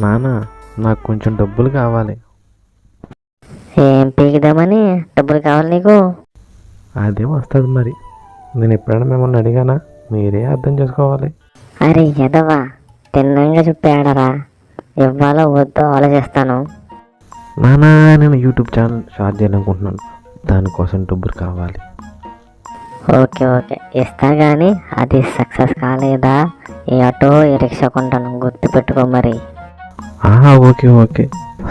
నాన్న, నాకు కొంచెం డబ్బులు కావాలి. ఏం పీకుదామని డబ్బులు కావాలి నీకు? అదే వస్తుంది మరి. నేను ఎప్పుడైనా మిమ్మల్ని అడిగానా? మీరే అర్థం చేసుకోవాలి. అరే ఎదవా, తిన్నంగా చెప్పాడరా. ఇవ్వాలో వద్దో ఆలోచిస్తాను. నాన్న, నేను యూట్యూబ్ ఛానల్ స్టార్ట్ చేయాలనుకుంటున్నాను. దానికోసం డబ్బులు కావాలి. ఓకే ఓకే, ఇస్తా కానీ అది సక్సెస్ కాలేదా ఈ ఆటో ఈ రిక్షా కొంటాను, గుర్తుపెట్టుకో మరి. ఓకే ఓకే,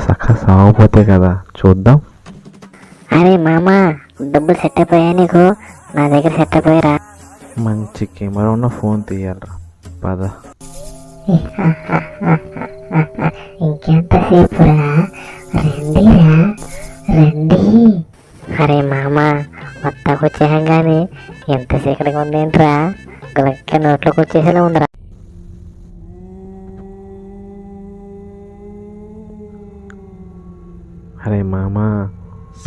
సక్సెస్ అవ్వకపోతే కదా చూద్దాం. అరే మామ, డబ్బులు సెట్ అయిపోయా నీకు? నా దగ్గర సెట్ అయిపోయారా? మంచి కెమెరా ఉన్న ఫోన్ తీయాలరా. పద. ఇంకెంతసేపురా, రండిరా రండి. అరే మామ, మొత్తాకు వచ్చేసాం కానీ ఎంత చీకటిగా ఉందేంట్రా? గలక్క నోట్లోకి వచ్చేసేలా ఉండరా. అరే మామా,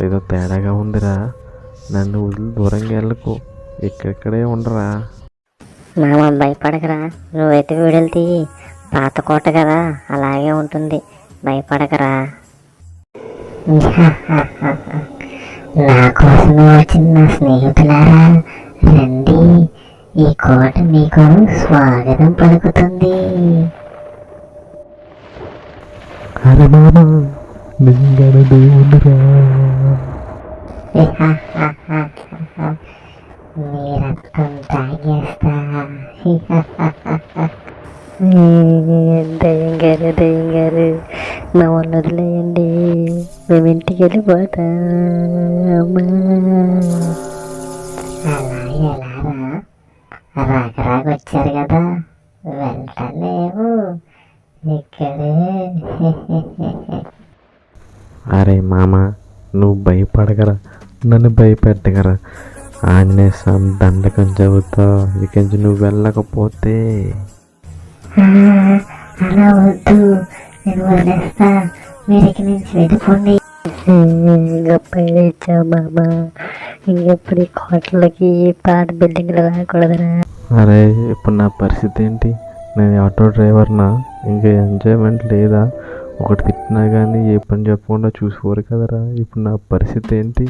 ఏదో తేడాగా ఉందిరా. నన్ను వదిలి దూరంగా వెళ్ళకు, ఇక్కడిక్కడే ఉండరా. మామ భయపడకరా, నువ్వైతే వీడియోలు తీయి. పాత కోట కదా, అలాగే ఉంటుంది, భయపడకరా. నా కోసమే వచ్చిన నా స్నేహితులారా, రండి. ఈ కోట మీకు స్వాగతం పలుకుతుంది. అరే మామా, నిజంగానే దేవుడురా. మీ రక్తం తాగేస్తా. దయ్యం గారు, మా వాళ్ళు వదిలేయండి, మేము ఇంటికి వెళ్ళిపోతాం. అలా ఎలారా, రాకరాకొచ్చారు కదా, వెళ్తలేవు ఇక్కడే. అరే మామా, నువ్వు భయపడగరా, నన్ను భయపెట్టగరా. ఆంజనేయ స్వామి దండకం చెబుతావు, ఇక నుంచి నువ్వు వెళ్ళకపోతే. అలా వద్దు, నేను వదిలేస్తా, మీరు ఇక్కడి నుంచి వెళ్ళిపోండి. గొప్ప ఇచ్చావు మామ, ఇంకెప్పుడు కోటలకి పాత బిల్డింగ్లు రాకూడదురా. అరే, ఇప్పుడు నా పరిస్థితి ఏంటి? నేను ఆటో డ్రైవర్నా? ఇంకా ఎంజాయ్మెంట్ లేదా? ఒకటి తిట్టినా కానీ ఏ పని చెప్పకుండా చూసుకోరు కదరా. ఇప్పుడు నా పరిస్థితి ఏంటి?